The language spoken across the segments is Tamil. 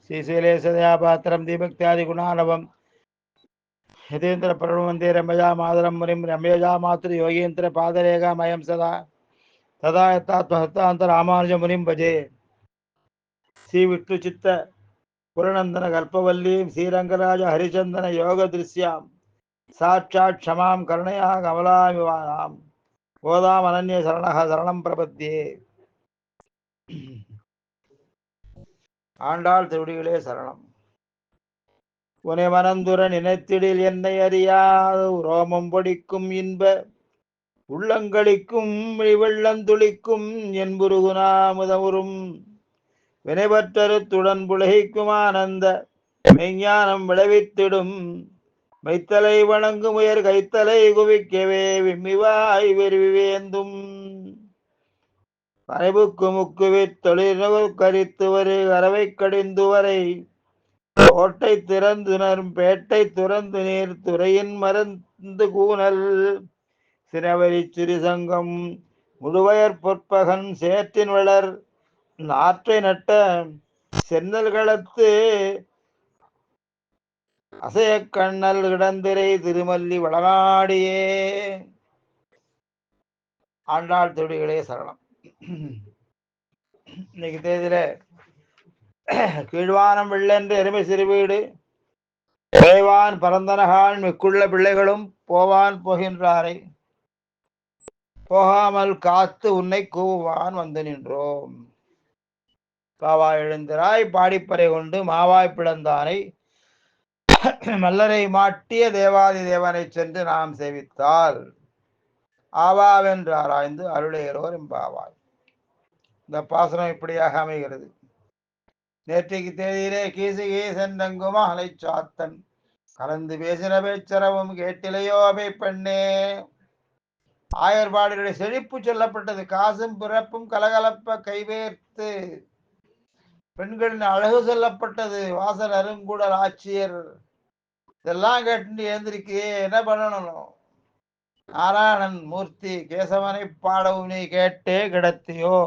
श्रीशैलेशदया पात्रं दीभक्त्यादिगुणानवं यतीन्द्र प्रणवन्ते रमया मातरं मुनिं रम्यजा मातृयोगीन्द्र पादरेखामयं सदा तदा यत्तात्महस्तान्तरामानुजमुनिं भजे श्रीविष्णुचित्त पुरनन्दन कल्पवल्लीं श्रीरङ्गराज हरिचन्दन योगदृश्यां साक्षात् क्षमां करुणया कमलामिवानां गोदामनन्य शरणः शरणं प्रपद्ये ஆண்டாள் திருவடிகளே சரணம். உனை மனந்துர நினைத்திடில் என்னை அறியாது ரோமம் பொடிக்கும் இன்ப உள்ளங்களிக்கும் வெள்ளந்துளிக்கும் என்புருகுணாமுதமுறும் வினைபற்றருத்துடன் புலகிக்கும் ஆனந்த மெய்ஞானம் விளைவித்திடும் மைத்தலை வணங்கும் உயர் கைத்தலை குவிக்கவே விம்மிவாய் வெறிவேந்தும் மறைவுக்கு முக்குவித் தொழில் கரித்து வரு அறவை கடிந்து வரை கோட்டை திறந்துணரும் பேட்டை துறந்து நீர் துறையின் மறந்து கூனல் சிறவரி சிறிசங்கம் முழுவயற் பொற்பகன் சேற்றின் வளர் நாற்றை நட்ட சென்னல் களத்து அசைய கண்ணல் கிடந்திரை திருமல்லி வளநாடியே. ஆண்டாள் திருடிகளே சரணம். இன்னைக்கு தேதியில கீழ்வானம் வெள்ளென்று எருமை சிறுவீடு தேவான் பரந்தனகான் மிக்குள்ள பிள்ளைகளும் போவான் போகின்றாரை போகாமல் காத்து உன்னை கூவான் வந்து நின்றோம். காவாய் எழுந்திராய் பாடிப்பறை கொண்டு மாவாய் பிளந்தானை மல்லரை மாட்டிய தேவாதி தேவனை சென்று நாம் சேவித்தால் ஆவாவென்று ஆராய்ந்து அருளையரோர் எம்பாவாய். இந்த பாசனம் இப்படியாக அமைகிறது. நேற்றைக்கு தேதியிலே கீசுகே சென்றங்குமா அலை சாத்தன் கலந்து பேசின பேச்சரவும் கேட்டிலையோ அவை பெண்ணே. ஆயர்பாடுகளுடைய செழிப்பு சொல்லப்பட்டது. காசும் பிறப்பும் கலகலப்ப கைவேர்த்து பெண்களின் அழகு சொல்லப்பட்டது. வாசல் அருங்கூடல் ஆட்சியர் இதெல்லாம் கேட்டு எழுந்திருக்கியே என்ன பண்ணணும்? நாராயணன் மூர்த்தி கேசவனை பாடவும் நீ கேட்டே கிடத்தியோ.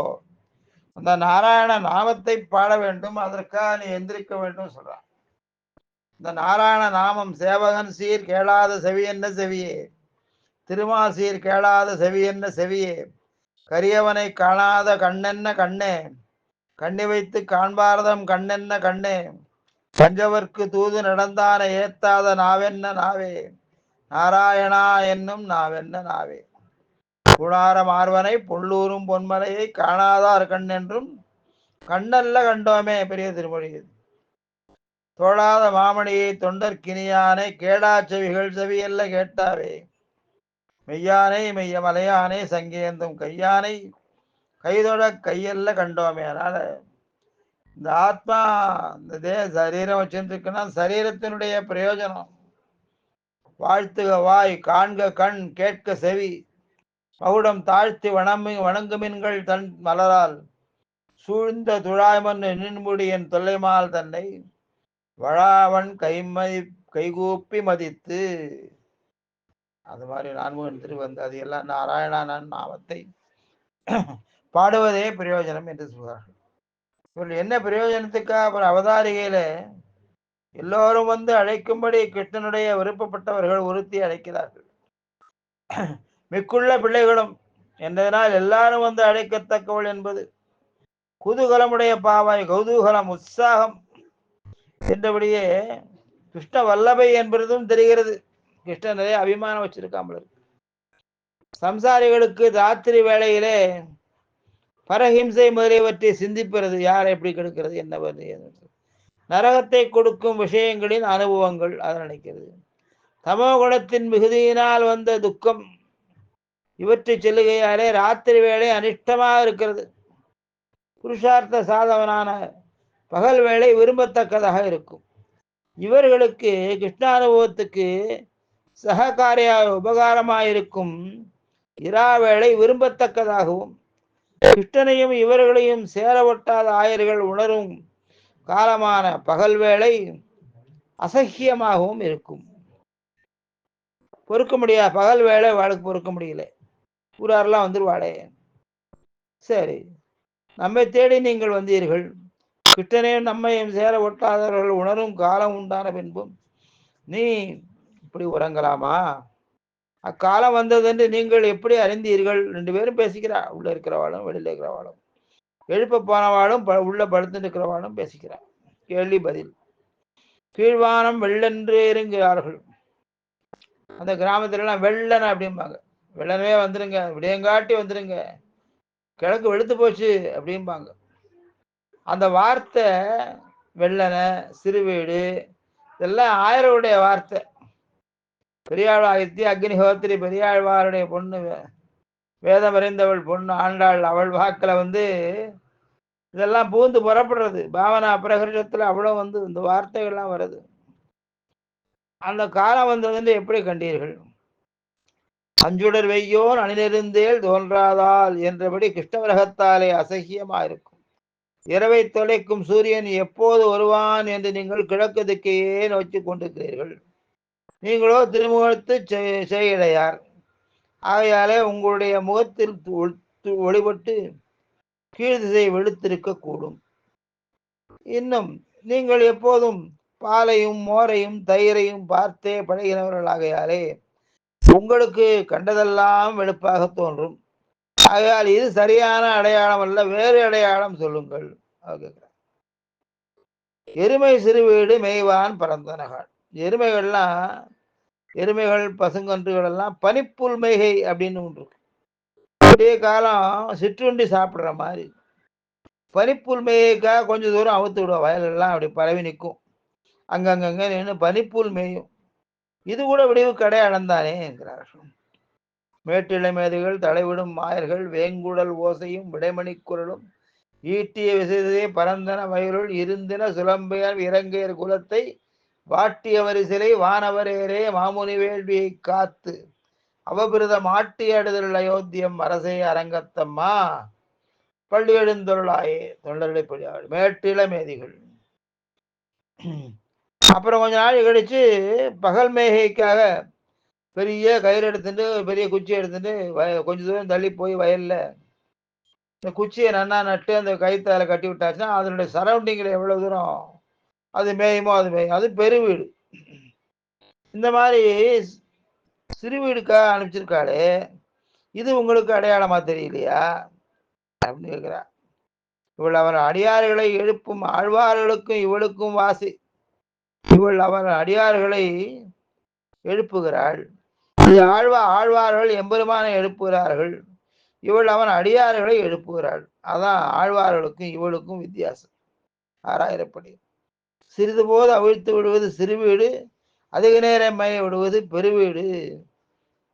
அந்த நாராயண நாமத்தை பாட வேண்டும், அதற்காக நீ எந்திரிக்க வேண்டும் சொல்றான். இந்த நாராயண நாமம் சேவகன் சீர் கேளாத செவி என்ன செவியே, திருமால் சீர் கேளாத செவி என்ன செவியே, கரியவனை காணாத கண்ணென்ன கண்ணே, கண்ணி வைத்து காண்பாரதம் கண்ணென்ன கண்ணே, பஞ்சவர்க்கு தூது நடந்தான ஏத்தாத நாவென்ன நாவே, நாராயணா என்னும் நாவென்ன நாவே, குணார மார்வனை பொல்லூரும் பொன்மலையை காணாதார் கண் என்றும் கண்ணல்ல கண்டோமே. பெரிய திருமொழி. தோழாத மாமணியை தொண்டர்கினியானை கேடா செவிகள் செவியல்ல கேட்டாவே, மெய்யானை மெய்ய மலையானை சங்கேந்தும் கையானை கைதொட கையல்ல கண்டோமே. அதனால இந்த ஆத்மா இந்த சரீரம் வச்சுருக்குன்னா சரீரத்தினுடைய பிரயோஜனம். வாழ்த்துக வாய், காண்க கண், கேட்க செவி, மகுடம் தாழ்த்தி வணங்குமின்கள் தன் மலரால் சூழ்ந்த துழாய்மன் நின்முடி என் தொல்லைமால் தன்னை வழாவன் கைகூப்பி மதித்து. அது மாதிரி நான்முகன் திருவந்து அது எல்லாம் நாராயணான நாமத்தை பாடுவதே பிரயோஜனம் என்று சொல்கிறார்கள். இவர்கள் என்ன பிரயோஜனத்துக்காக அப்புறம் அவதாரிகையில எல்லோரும் வந்து அழைக்கும்படி கிருஷ்ணனுடைய விருப்பப்பட்டவர்கள் உறுத்தி அழைக்கிறார்கள். மிக்குள்ள பிள்ளைகளும் என்பதனால் எல்லாரும் வந்து அழைக்கத்தக்கவள் என்பது குதூகலமுடைய பாவாய், கௌதூகலம் உற்சாகம் என்றபடியே கிருஷ்ண வல்லபை என்பதும் தெரிகிறது. கிருஷ்ணன் நிறைய அபிமானம் வச்சிருக்காமல். சம்சாரிகளுக்கு ராத்திரி வேளையிலே பரஹிம்சை முதலியவற்றை சிந்திப்பது, யார் எப்படி கெடுக்கிறது, என்ன நரகத்தை கொடுக்கும் விஷயங்களின் அனுபவங்கள் அதை நினைக்கிறது. தமோகுணத்தின் மிகுதியினால் வந்த துக்கம் இவற்றை செல்லுகையாலே ராத்திரி வேளை அனிஷ்டமாக இருக்கிறது. புருஷார்த்த சாதவனான பகல் வேளை விரும்பத்தக்கதாக இருக்கும். இவர்களுக்கு கிருஷ்ணானுபவத்துக்கு சககாரியா உபகாரமாயிருக்கும் இராவேளை விரும்பத்தக்கதாகவும் கிருஷ்ணனையும் இவர்களையும் சேர ஒட்டாத ஆயர்கள் உணரும் காலமான பகல் வேளை அசக்கியமாகவும் இருக்கும். பொறுக்க முடியாது. பகல் வேளை வாளுக்கு பொறுக்க முடியல. ஊராரெல்லாம் வந்துருவாளே. சரி, நம்மை தேடி நீங்கள் வந்தீர்கள், கிருஷ்ணனையும் நம்மையும் சேர ஒட்டாதவர்கள் உணரும் காலம் உண்டான பின்பும் நீ இப்படி உறங்கலாமா? அக்காலம் வந்தது என்று நீங்கள் எப்படி அறிந்தீர்கள்? 2 பேரும் பேசிக்கிறா. உள்ள இருக்கிறவாளும் வெளியில இருக்கிறவாளும். எழுப்ப போனவாளும் உள்ள படுத்து இருக்கிறவாளும் பேசிக்கிறார். கேள்வி பதில். கீழ்வானம் வெள்ளென்று இருக்கிறார்கள். அந்த கிராமத்துல எல்லாம் வெள்ளன அப்படிம்பாங்க. வெள்ளனவே வந்துருங்க, விடியங்காட்டி வந்துருங்க, கிழக்கு வெளுத்து போச்சு அப்படிம்பாங்க. அந்த வார்த்தை வெள்ளன, சிறுவீடு, இதெல்லாம் ஆயருடைய வார்த்தை. பெரியாழ்வாயத்தி அக்னிஹோத்திரி பெரியாழ்வாருடைய பொண்ணு, வேதம் அறிந்தவள் பொண்ணு ஆண்டாள், அவள் வாக்கில் வந்து இதெல்லாம் பூந்து புறப்படுறது. பாவனா பிரகர்ஷத்துல அவ்வளவு வந்து இந்த வார்த்தைகள்லாம் வருது. அந்த காலம் வந்ததுன்னு எப்படி கண்டீர்கள்? அஞ்சுடர் வெய்யோன் அணிலிருந்தேல் தோன்றாதால் என்றபடி கிருஷ்ணவரகத்தாலே அசகியமா இருக்கும். இரவை தொலைக்கும் சூரியன் எப்போது வருவான் என்று நீங்கள் கிழக்கு திக்கையே நோக்கி கொண்டிருக்கிறீர்கள். நீங்களோ திருமுகத்து செய்யடையார். ஆகையாலே உங்களுடைய முகத்தில் ஒளிபட்டு கீழ் திசை வெளுத்திருக்க கூடும். இன்னும் நீங்கள் எப்போதும் பாலையும் மோரையும் தயிரையும் பார்த்தே பழகினவர்களாகையாலே உங்களுக்கு கண்டதெல்லாம் வெளுப்பாக தோன்றும். ஆகையால் இது சரியான அடையாளம் அல்ல, வேறு அடையாளம் சொல்லுங்கள். எருமை சிறு வீடு மேய்வான் பரந்தனகாள். எருமைகள்லாம், எருமைகள் பசுங்கன்றுகள் எல்லாம் பனிப்புல் மேய்கை அப்படின்னு ஒன்று இருக்கு. அப்படியே காலம் சிற்றுண்டி சாப்பிடுற மாதிரி பனிப்புல் மேய்க்காக கொஞ்சம் தூரம் அவுத்து விடுவோம். வயலெல்லாம் அப்படி பரவி நிற்கும். அங்கங்க நின்று பனிப்புல் மேயும். இது கூட விடிவுக்கு அடையாளம் தானே என்கிறார்கள். மேட்டிளை மேதைகள், தலைவிடும் மாயர்கள், வேங்குடல் ஓசையும் விடைமணி குரலும் ஈட்டிய விசையே பரந்தன வயலுள் இருந்தின சுலம்பையர் இறங்கையர் குலத்தை வாட்டிய வரிசிலை வானவரேரே மாமுனி வேள்வியை காத்து அவபிரத மாட்டியடுதல் அயோத்தியம் அரசே அரங்கத்தம்மா பள்ளி எழுந்தொருளாயே தொண்டர்களை பள்ளியாடு மேட்டிள மேதிகள். அப்புறம் கொஞ்ச நாள் கழிச்சு பகல் மேகைக்காக பெரிய கயிறு எடுத்துட்டு, பெரிய குச்சி எடுத்துட்டு கொஞ்ச தூரம் தள்ளி போய் வயல்ல இந்த குச்சியை நன்னா நட்டு அந்த கயிற்றால கட்டி விட்டாச்சுன்னா அதனுடைய சரௌண்டிங்கில் எவ்வளவு தூரம் அது மேயுமோ அது மேயும். அது பெருவீடு. இந்த மாதிரி சிறு வீடுக்காக அனுப்பிச்சிருக்காளே, இது உங்களுக்கு அடையாளமா தெரியலையா அப்படின்னு கேட்கிறா. இவள் அவர் அடியார்களை எழுப்பும் ஆழ்வார்களுக்கும் இவளுக்கும் வாசி. இவள் அவர் அடியார்களை எழுப்புகிறாள். ஆழ்வார்கள் எம்பெருமானை எழுப்புகிறார்கள். இவள் அவன் அடியார்களை எழுப்புகிறாள். அதான் ஆழ்வார்களுக்கும் இவளுக்கும் வித்தியாசம். 6000 படி. சிறிது போது அவிழ்த்து விடுவது சிறுவீடு, அதிக நேரம் மய விடுவது பெருவீடு.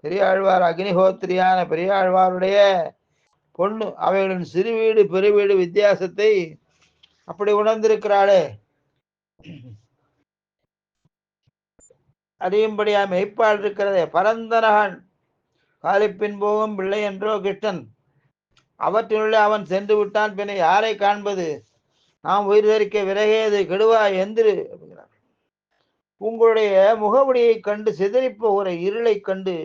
பெரியாழ்வார் அக்னிஹோத்திரியான பெரியாழ்வாருடைய பொண்ணு. அவைகளின் சிறுவீடு பெருவீடு வித்தியாசத்தை அப்படி உணர்ந்திருக்கிறாளே. அறியும்படியா மெய்ப்பால் இருக்கிறதே. பரந்தனகன் காலிப்பின் போகும் பிள்ளை என்றோ கிருஷ்ணன். அவற்றினுள்ளே அவன் சென்று விட்டான், பின்ன யாரை காண்பது? நாம் உயிர் தரிக்க விறகேது கெடுவா எந்திரு அப்படிங்கிறார். உங்களுடைய முகவடியை கண்டு சிதறி போகிற இருளை கண்டு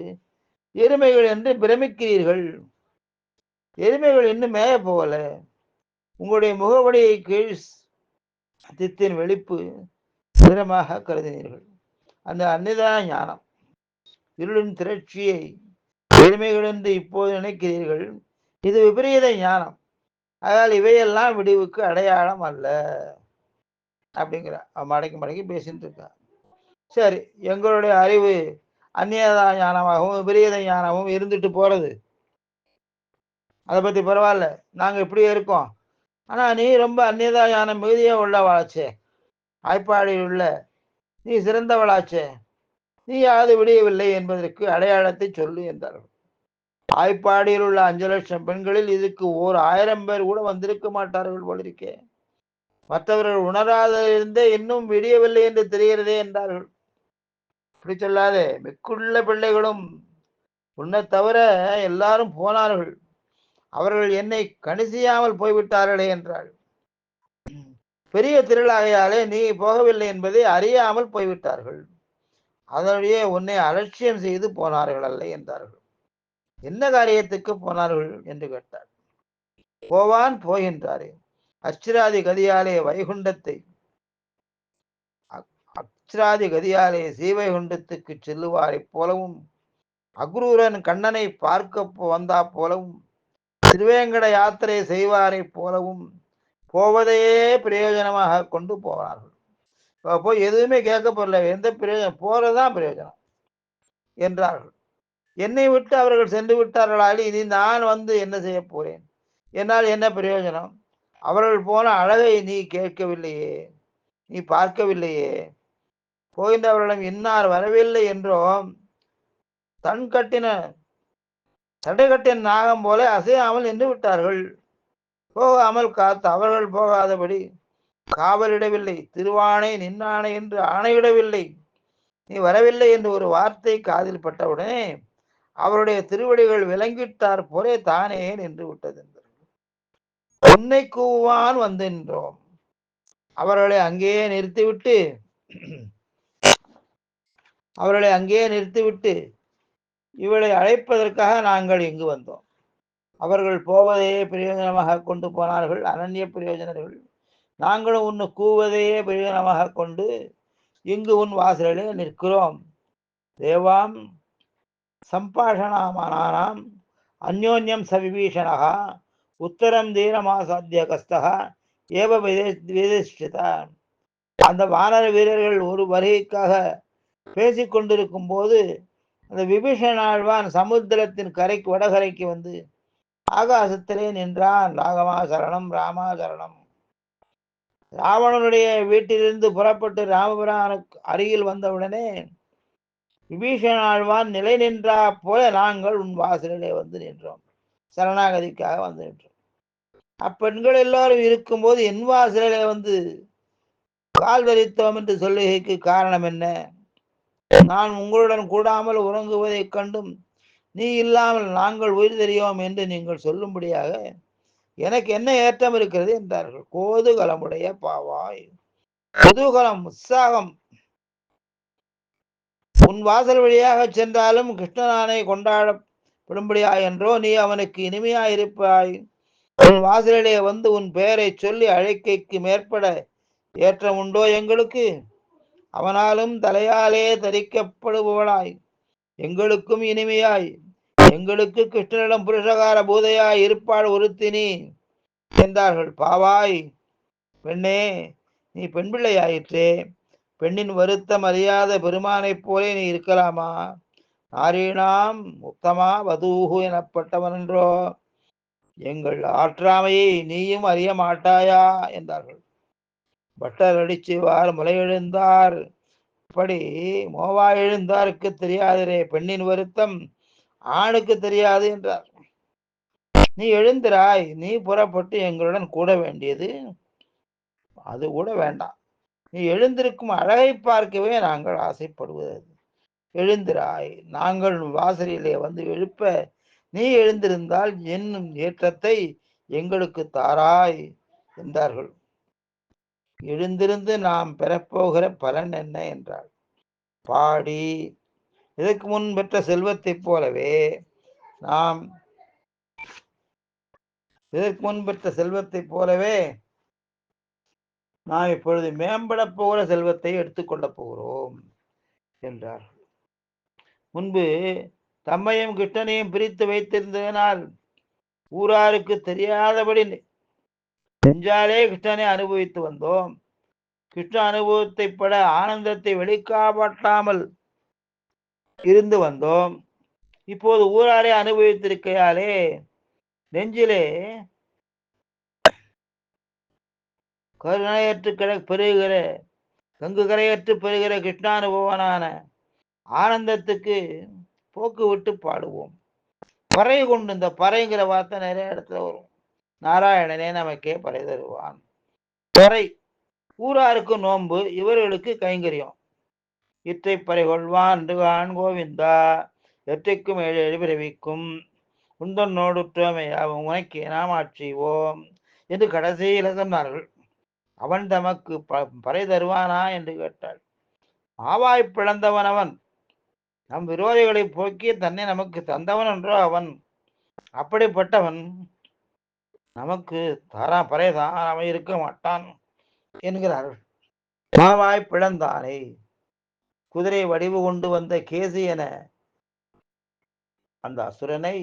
எருமைகள் என்று பிரமிக்கிறீர்கள். எருமைகள் இன்னும் மேய போகல. உங்களுடைய முகவடியை கீழ் தித்தின் வெளிப்பு சிரமாக கருதினீர்கள். அந்த அன்னிதான ஞானம் இருளின் திரட்சியை எருமைகள் என்று இப்போது நினைக்கிறீர்கள். இது விபரீத ஞானம். அதனால் இவையெல்லாம் விடிவுக்கு அடையாளம் அல்ல அப்படிங்கிற மடக்கி மடக்கி பேசிட்டு இருக்கா. சரி, எங்களுடைய அறிவு அந்நியதா ஞானமாகவும் விபரீத ஞானமும் இருந்துட்டு போறது, அதை பத்தி பரவாயில்ல, நாங்க இப்படியே இருக்கோம். ஆனா நீ ரொம்ப அந்நியதா ஞானம் மிகுதியா உள்ளவாளாச்சே, ஆய்ப்பாடியில் உள்ள நீ சிறந்தவளாச்சே, நீ யாது விடியவில்லை என்பதற்கு அடையாளத்தை சொல்லு என்றார்கள். ஆய்ப்பாடியில் உள்ள 5 லட்சம் பெண்களில் இதுக்கு 1000 பேர் கூட வந்திருக்க மாட்டார்கள் போலிருக்கே. மற்றவர்கள் உணராதிருந்தே இன்னும் விடியவில்லை என்று தெரிகிறதே என்றார்கள். இப்படி சொல்லாதே, மிக்குள்ள பிள்ளைகளும் உன்னை தவிர எல்லாரும் போனார்கள், அவர்கள் என்னை கணிசியாமல் போய்விட்டார்களே என்றாள். பெரிய திருளாகையாலே நீ போகவில்லை என்பதை அறியாமல் போய்விட்டார்கள், அதனுடைய உன்னை அலட்சியம் செய்து போனார்கள் அல்ல என்றார்கள். என்ன காரியத்துக்கு போனார்கள் என்று கேட்டார். போவான் போகின்றாரே, அச்சிராதி கதியாலே வைகுண்டத்தை அச்சிராதி கதியாலே சீவைகுண்டத்துக்கு செல்லுவாரைப் போலவும் அக்ரூரன் கண்ணனை பார்க்க வந்தா போலவும் திருவேங்கட யாத்திரை செய்வாரைப் போலவும் போவதையே பிரயோஜனமாக கொண்டு போவார்கள். போய் எதுவுமே கேட்க போறல, எந்த பிரயோஜனம், போறதுதான் பிரயோஜனம் என்றார்கள். என்னை விட்டு அவர்கள் சென்று விட்டார்களால் இனி நான் வந்து என்ன செய்ய போறேன், என்னால் என்ன பிரயோஜனம்? அவர்கள் போன அழகை நீ கேட்கவில்லையே, நீ பார்க்கவில்லையே, போகின்றவர்களிடம் இன்னார் வரவில்லை என்றோம் தன் கட்டின தடை கட்டின நாகம் போல அசையாமல் நின்று விட்டார்கள். போகாமல் காத்து அவர்கள் போகாதபடி காவலிடவில்லை, திருவானை நின்னானை என்று ஆணையிடவில்லை. நீ வரவில்லை என்று ஒரு வார்த்தை காதில் பட்டவுடனே அவருடைய திருவடிகள் விளங்கிட்டார் போலே தானே நின்று விட்டது. உன்னை கூவான் வந்து நின்றோம். அவர்களை அங்கேயே நிறுத்திவிட்டு இவளை அழைப்பதற்காக நாங்கள் இங்கு வந்தோம். அவர்கள் போவதையே பிரயோஜனமாக கொண்டு போனார்கள், அனன்ய பிரயோஜனர்கள். நாங்களும் உன்னை கூவதையே பிரயோஜனமாக கொண்டு இங்கு உன் வாசலிலே நிற்கிறோம். தேவாம் சம்பாஷணாமானாம் அந்யோன்யம் சவிபீஷணா உத்தரம் தீரமாசாத்திய கஸ்தகா ஏவ விதிஷ்டிதா. அந்த வானர வீரர்கள் ஒரு வருகைக்காக பேசிக்கொண்டிருக்கும் போது அந்த விபீஷணாழ்வான் சமுத்திரத்தின் கரைக்கு வடகரைக்கு வந்து ஆகாசத்திலே நின்றான். ராகமா சரணம் ராமா சரணம். ராவணனுடைய வீட்டிலிருந்து புறப்பட்டு ராமபிரானுக்கு அருகில் வந்தவுடனே விபீஷணாழ்வான் நிலை நின்றா போல நாங்கள் உன் வாசலிலே வந்து நின்றோம், சரணாகதிக்காக வந்து நின்றோம். அப்பெண்கள் எல்லாரும் இருக்கும்போது என் வாசலிலே வந்து கால் தரித்தோம் என்று சொல்லுகைக்கு காரணம் என்ன? நான் உங்களுடன் கூடாமல் உறங்குவதைக் கண்டும் நீ இல்லாமல் நாங்கள் உயிர் தெரியோம் என்று நீங்கள் சொல்லும்படியாக எனக்கு என்ன ஏற்றம் இருக்கிறது என்றார்கள். கோதுகலமுடைய பாவாய், குதூகலம், உற்சாகம். உன் வாசல் வழியாக சென்றாலும் கிருஷ்ணனானை கொண்டாடப்படும்படியா என்றோ நீ அவனுக்கு இனிமையாயிருப்பாய். உன் வாசலிலே வந்து உன் பெயரை சொல்லி அழைக்கைக்கு மேற்பட ஏற்றம் உண்டோ எங்களுக்கு? அவனாலும் தலையாலே தரிக்கப்படுபவளாய் எங்களுக்கும் இனிமையாய் எங்களுக்கு கிருஷ்ணனிடம் புருஷகார பூதையாய் இருப்பாள் ஒருத்தினி என்றார்கள். பாவாய் பெண்ணே, நீ பெண் பிள்ளையாயிற்றே, பெண்ணின் வருத்தம் அறியாத பெருமானைப் போலே நீ இருக்கலாமா? நாரீணாம் உத்தமா வதூஹு எனப்பட்டவன் என்றோ எங்கள் ஆற்றாமையை நீயும் அறிய மாட்டாயா என்றார்கள். பட்டர் அடிச்சுவார் முலை எழுந்தார் இப்படி மோவா எழுந்தாருக்கு தெரியாதரே, பெண்ணின் வருத்தம் ஆணுக்கு தெரியாது என்றார். நீ எழுந்திராய், நீ புறப்பட்டு எங்களுடன் கூட வேண்டியது அது கூட வேண்டாம். நீ எழுந்திருக்கும் அழகை பார்க்கவே நாங்கள் ஆசைப்படுவது. எழுந்திராய், நாங்கள் வாசலிலே வந்து எழுப்ப நீ எழுந்திருந்தால் என்னும் ஏற்றத்தை எங்களுக்கு தாராய் என்றார்கள். எழுந்திருந்து நாம் பெறப்போகிற பலன் என்ன என்றார். பாடி இதற்கு முன் பெற்ற செல்வத்தைப் போலவே நாம் இப்பொழுது மேம்பட போகிற செல்வத்தை எடுத்துக்கொள்ளப் போகிறோம் என்றார். முன்பு தம்மையும் கிருஷ்ணனையும் பிரித்து வைத்திருந்ததனால் ஊராருக்கு தெரியாதபடி நெஞ்சாலே கிருஷ்ணனை அனுபவித்து வந்தோம். கிருஷ்ண அனுபவத்தை பட ஆனந்தத்தை வெளிக்காட்டாமல் இருந்து வந்தோம். இப்போது ஊராரே அனுபவித்திருக்கையாலே நெஞ்சிலே கருணையற்று பெருகிற கங்கு கரையற்று பெறுகிற கிருஷ்ணானுபவனான ஆனந்தத்துக்கு போக்கு விட்டு பாடுவோம். பறை கொண்டு, இந்த பறைங்கிற வார்த்தை நிறைய இடத்துல வரும். நாராயணனே நமக்கே பறை தருவான். பறை ஊராருக்கு நோன்பு, இவர்களுக்கு கைங்கரியம். இற்றை பறை கொள்வான் கோவிந்தா எற்றைக்கும் ஏழு பிறவிக்கும் உந்தன் நோடுற்றோமையாவும் உனக்கே நாம் ஆட்சிவோம் என்று கடைசியில சொன்னார்கள். அவன் தமக்கு பறை தருவானா என்று கேட்டாள். ஆவாய் பிளந்தவன் அவன், நம் விரோதிகளை போக்கி தன்னை நமக்கு தந்தவன் என்றோ அவன். அப்படிப்பட்டவன் நமக்கு பறை தாராமல் இருக்க மாட்டான் என்கிறார்கள். மாவாய் பிளந்தானே, குதிரை வடிவு கொண்டு வந்த கேசி என அந்த அசுரனை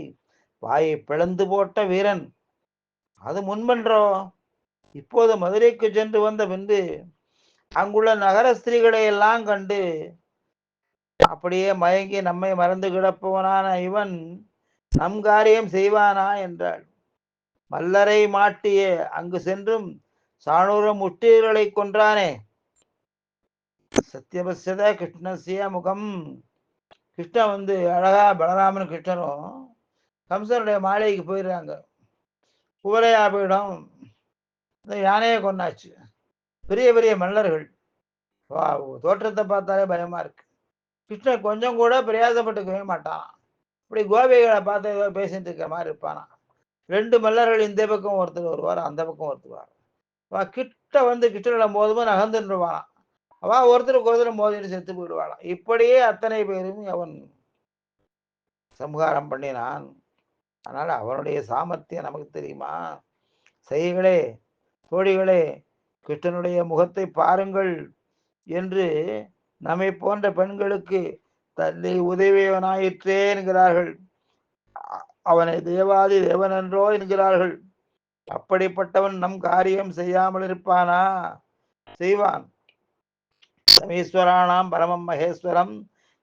வாயை பிளந்து போட்ட வீரன் அது முன்பன்றோ. இப்போது மதுரைக்கு சென்று வந்த பின்பு அங்குள்ள நகர ஸ்திரீகளை எல்லாம் கண்டு அப்படியே மயங்கி நம்மை மறந்து கிடப்பவனான இவன் நம் காரியம் செய்வானா என்றாள். மல்லரை மாட்டிய அங்கு சென்றும் சாணூர முஷ்டிகளை கொன்றானே. சத்தியபசத கிருஷ்ணசிய முகம். கிருஷ்ணன் அழகா பலராமன் கிருஷ்ணனும் கம்சனுடைய மாளிகைக்கு போயிடுறாங்க. குவலையா போயிடும். இந்த யானையை கொண்டாச்சு. பெரிய பெரிய மல்லர்கள். தோற்றத்தை பார்த்தாலே பயமா இருக்கு. கிருஷ்ணன் கொஞ்சம் கூட பிரயாசப்பட்டுக்கவே மாட்டான். இப்படி கோபிகளை பார்த்து ஏதோ பேசிட்டு இருக்கிற மாதிரி இருப்பானா. 2 மல்லர்கள் இந்த பக்கம் ஒருத்தர் வருவார், அந்த பக்கம் ஒருத்தர் கிட்ட கிட்ட மோதும் நகர்ந்துருவானா. அவ ஒருத்தருக்கு ஒருத்தர் மோதிட்டு செத்து போயிடுவாளாம். இப்படியே அத்தனை பேரும் அவன் சம்ஹாரம் பண்ணினான். அதனால அவனுடைய சாமர்த்தியம் நமக்கு தெரியுமா? செய்களே தோழிகளே, கிருஷ்ணனுடைய முகத்தை பாருங்கள் என்று நம்மை போன்ற பெண்களுக்கு தன்னை உதவியவனாயிற்றே என்கிறார்கள். அவனை தேவாதி தேவன் என்றோ என்கிறார்கள். அப்படிப்பட்டவன் நம் காரியம் செய்யாமல் இருப்பானா? செய்வான். சமீஸ்வரானாம் பரமம் மகேஸ்வரம்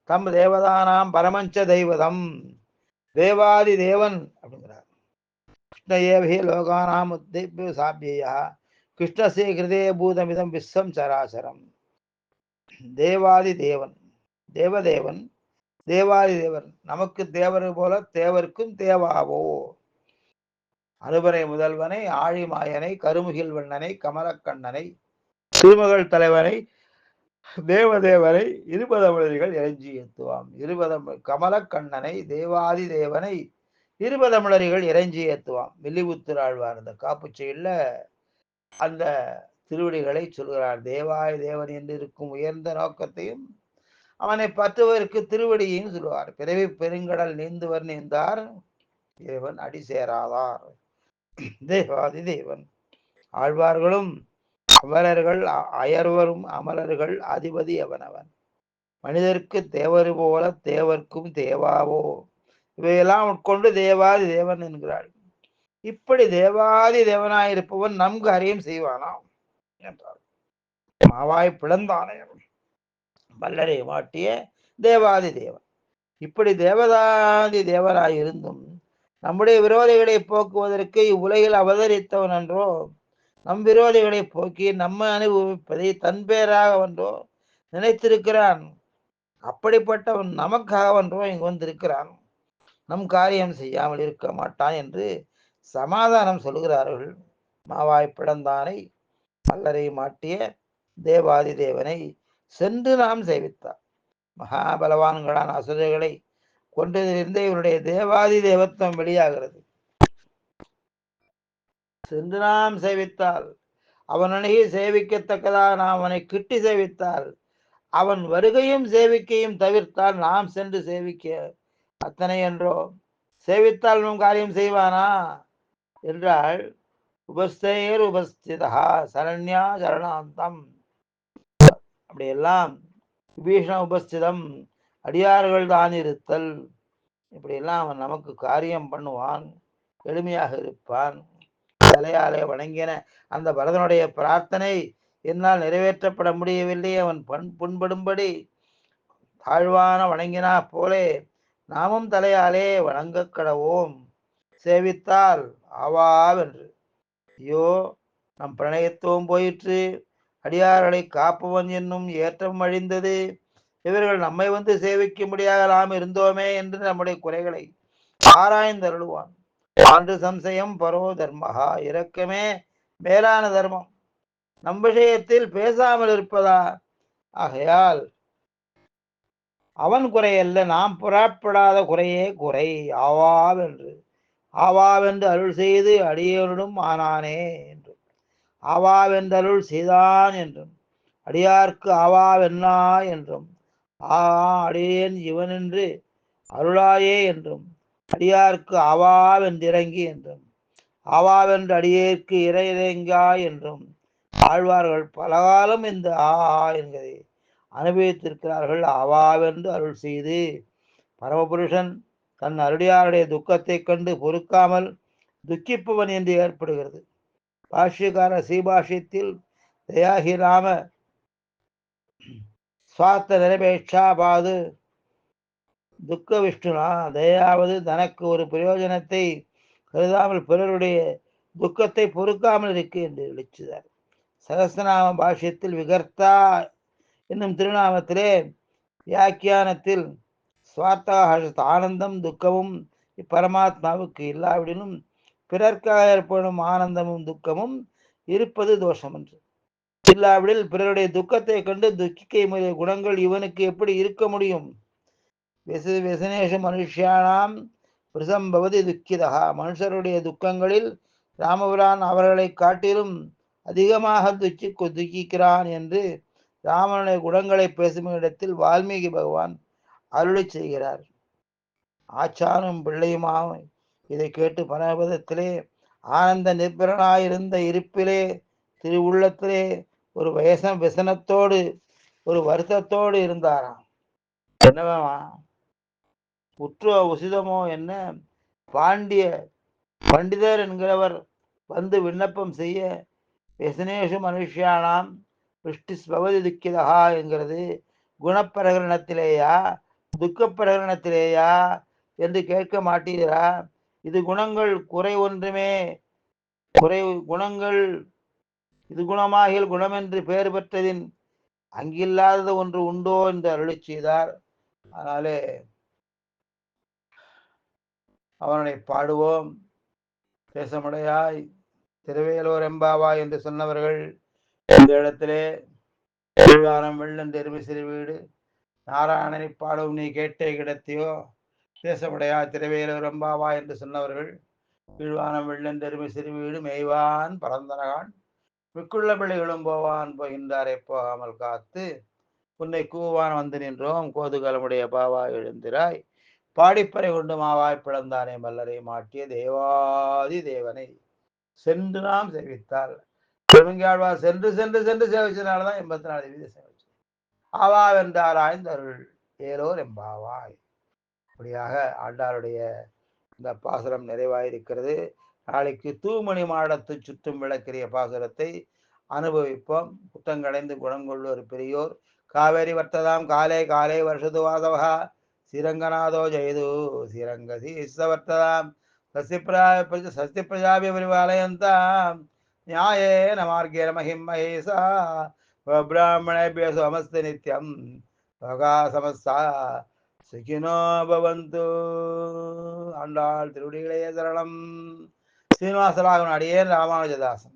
தம் தேவதானாம் பரமஞ்ச தெய்வதம். தேவாதி தேவன் அப்படிங்கிறார். கிருஷ்ணயேவே லோகானாம் உத்தேபிய சாபியா கிருஷ்ணசே ஹிருதய பூதமிதம் விஸ்வம் சராசரம். தேவாதி தேவன், தேவதேவன், தேவாதி தேவன். நமக்கு தேவர் போல தேவர்க்கும் தேவாவோ. அனுபரை முதல்வனை, ஆழிமாயனை, கருமுகில் வண்ணனை, கமலக்கண்ணனை, திருமகள் தலைவனை, தேவதேவனை, இருபதமிழர்கள் இறைஞ்சி ஏத்துவாம். கமலக்கண்ணனை, தேவாதி தேவனை, இருபதமிழர்கள் இறைஞ்சி ஏத்துவாம். வில்லிபுத்தூராழ்வார் அந்த காப்புச்செயல்ல அந்த திருவடிகளை சொல்கிறார். தேவாதி தேவன் என்று இருக்கும் உயர்ந்த நோக்கத்தையும் அவனை பற்றுவதற்கு திருவடியையும் சொல்லுவார். பிறவி பெருங்கடல் நீந்துவர் நீந்தார் தேவன் அடி சேராதார். தேவாதி தேவன். ஆழ்வார்களும் அமரர்கள் அயர்வரும் அமரர்கள் அதிபதி அவனவன். மனிதருக்கு தேவர் போல தேவர்க்கும் தேவாவோ. இவையெல்லாம் உட்கொண்டு தேவாதி தேவன் என்கிறாள். இப்படி தேவாதி தேவனாயிருப்பவன் நம் காரியம் செய்வானாம் என்றார். மாவாய் பிளந்தானே, மல்லரை மாட்டிய தேவாதி தேவன். இப்படி தேவதாதி தேவராயிருந்தும் நம்முடைய விரோதிகளை போக்குவதற்கு இவ்வுலகில் அவதரித்தவன் என்றோ. நம் விரோதிகளை போக்கி நம்மை அனுபவிப்பதை தன் பேராக ஒன்றோ நினைத்திருக்கிறான். அப்படிப்பட்டவன் நமக்காக ஒன்றோ இங்கு வந்திருக்கிறான். நம் காரியம் செய்யாமல் இருக்க மாட்டான் என்று சமாதானம் சொல்கிறார்கள். மாவாய் பிளந்தானை, மல்லரை மாட்டிய தேவாதி தேவனை சென்று நாம் சேவித்தார். மகாபலவான்களான அசுரர்களை கொண்டதிலிருந்து இவருடைய தேவாதி தேவத்துவம் வெளியாகிறது. சென்று நாம் சேவித்தால், அவன் அணுகி சேவிக்கத்தக்கதாக நாம் அவனை கிட்டி சேவித்தால், அவன் வருகையும் சேவிக்கையும் தவிர்த்தால் நாம் சென்று சேவிக்க அத்தனை என்றோ. சேவித்தால் நம் காரியம் செய்வானா என்றால், உபஸ்தேர் உபஸ்திதா சரண்யா சரணாந்தம். அப்படியெல்லாம் விபீஷண உபஸ்திதம், அடியார்கள் தான் இருத்தல். இப்படியெல்லாம் அவன் நமக்கு காரியம் பண்ணுவான், எளிமையாக இருப்பான். தலையாலே வணங்கின அந்த பரதனுடைய பிரார்த்தனை என்னால் நிறைவேற்றப்பட முடியவில்லை. அவன் புண்படும்படி தாழ்வான வணங்கினா போலே நாமும் தலையாலே வணங்க கடவோம். சேவித்தால் ஆவாவென்று. ஐயோ, நம் பிரணயத்துவம் போயிற்று, அடியார்களை காப்பவன் என்னும் ஏற்றம் அழிந்தது, இவர்கள் நம்மை சேவிக்க முடியாத நாம் இருந்தோமே என்று நம்முடைய குறைகளை ஆராய்ந்தருளுவான். ஆண்டு சம்சயம் பரோ தர்மஹா. இரக்கமே மேலான தர்மம். நம் விஷயத்தில் பேசாமல் இருப்பதா? ஆகையால் அவன் குறையல்ல, நாம் புறப்படாத குறையே குறை. ஆவாவென்று ஆவாவென்று அருள் செய்து அடியோரிடும் ஆனானே என்றும், ஆவாவென்று அருள் செய்தான் என்றும், அடியார்க்கு ஆவாவென்னா என்றும், அடியேன் இவனென்று அருளாயே என்றும், அடியார்க்கு ஆவாவென்றிறங்கி என்றும், ஆவாவென்று அடியேற்கு இறையிறங்கா என்றும் ஆழ்வார்கள் பலகாலம் இந்த என்பதை அனுபவித்திருக்கிறார்கள். ஆவாவென்று அருள் செய்து பரமபுருஷன் தன் அருளியாருடைய துக்கத்தைக் கண்டு பொறுக்காமல் துக்கிப்பவன் என்று ஏற்படுகிறது. பாஷ்யக்கார ஸ்ரீபாஷ்யத்தில் தயாகி ராம சுவார்த்த நிரபேட்சா பாது துக்க விஷ்ணுனா, தயாவது தனக்கு ஒரு பிரயோஜனத்தை கருதாமல் பிறருடைய துக்கத்தை பொறுக்காமல் இருக்கு என்று எழுச்சுதார். சகஸ்திரநாம பாஷ்யத்தில் விகர்த்தா என்னும் திருநாமத்திலே வியாக்கியானத்தில் சுவார்த்தாக ஆனந்தம் துக்கமும் இப்பரமாத்மாவுக்கு இல்லாவிடனும் பிறர்க்காக ஏற்படும் ஆனந்தமும் துக்கமும் இருப்பது தோஷம் என்று. இல்லாவிடில் பிறருடைய துக்கத்தை கண்டு துக்கிக்கை முதலிய குணங்கள் இவனுக்கு எப்படி இருக்க முடியும்? விசனேஷ மனுஷியானாம் பிரசம்பவதி துக்கிதா. மனுஷருடைய துக்கங்களில் ராமபிரான் அவர்களை காட்டிலும் அதிகமாக துக்கிக்கிறான் என்று ராமனுடைய குணங்களை பேசும் இடத்தில் வால்மீகி பகவான் அருளி செய்கிறார். ஆச்சானும் பிள்ளையுமாக இதை கேட்டு பரமபதத்திலே ஆனந்த நிர்பரனாயிருந்த இருப்பிலே திருவுள்ளத்திலே ஒரு விசனத்தோடு ஒரு வருத்தத்தோடு இருந்தாராம். என்னவா உற்றோ உசிதமோ என்ன பாண்டிய பண்டிதர் என்கிறவர் வந்து விண்ணப்பம் செய்ய விசனேஷு மனுஷியானாம் விஷ்டி பவதி துக்கிதா என்கிறது குணப்பிரகரணத்திலேயா துக்க பிரகரணத்திலேயா என்று கேட்க மாட்டீரா? இது குணங்கள் குறை ஒன்றுமே குறை குணங்கள் இது குணமாகில் குணமென்று பெயர் பெற்றதின் அங்கில்லாதது ஒன்று உண்டோ என்று அருளி செய்தார். அதனாலே அவனை பாடுவோம். தேசமுடையாய் திருவேலூர் எம்பாவாய் என்று சொன்னவர்கள் இந்த இடத்திலே கீழ்வானம் வெள்ளம் தெருவி சிறு வீடு நாராயணனை பாடும் நீ கேட்டே கிடத்தியோ. தேசமுடையாய் திருவேலூர் எம்பாவா என்று சொன்னவர்கள் கீழ்வானம் வெள்ளம் தெருவி சிறு வீடு மேய்வான் பரந்தனகான் மிக்குள்ள பிள்ளைகளும் போவான் போகின்றாரே போகாமல் காத்து உன்னை கூவான் வந்து நின்றோம் கோதுகலமுடைய பாவா எழுந்திராய் பாடிப்பறை கொண்டு மாவாய் பிளந்தானே மல்லரை மாட்டிய தேவாதி தேவனை சென்று நாம் சேவித்தால் திருமங்கையாழ்வார் சென்று சென்று சென்று சேவிச்சதுனாலதான் 84 வீதி சேவிச்சு ஆவாவென்றாராய் அருள் ஏலோர் எம்பாவாய். அப்படியாக ஆண்டாருடைய இந்த பாசுரம் நிறைவாயிருக்கிறது. நாளைக்கு தூமணி மாடத்து சுற்றும் விளக்கிரிய பாசுரத்தை அனுபவிப்போம். குற்றங்கடைந்து குணம் கொள்வோர் பெரியோர் காவேரி வர்த்ததாம் காலே காலே வருஷது வாசவா ஸ்ரீரங்கநாதோ ஜெயது ஸ்ரீரங்கசி வர்த்ததாம் சஸ்தி பிரஜாபி பரிபாலயந்தாம் நியாயேன மார்கேன மகிம் மகேசா பிராமணேபிய சமஸ்த நித்யம் லோகா சமஸ்தா சுகினோ பவந்து. ஆண்டாள் திருவடிகளே சரணம். ஸ்ரீனிவாசராகவன் அடியேன் ராமானுஜதாசன்.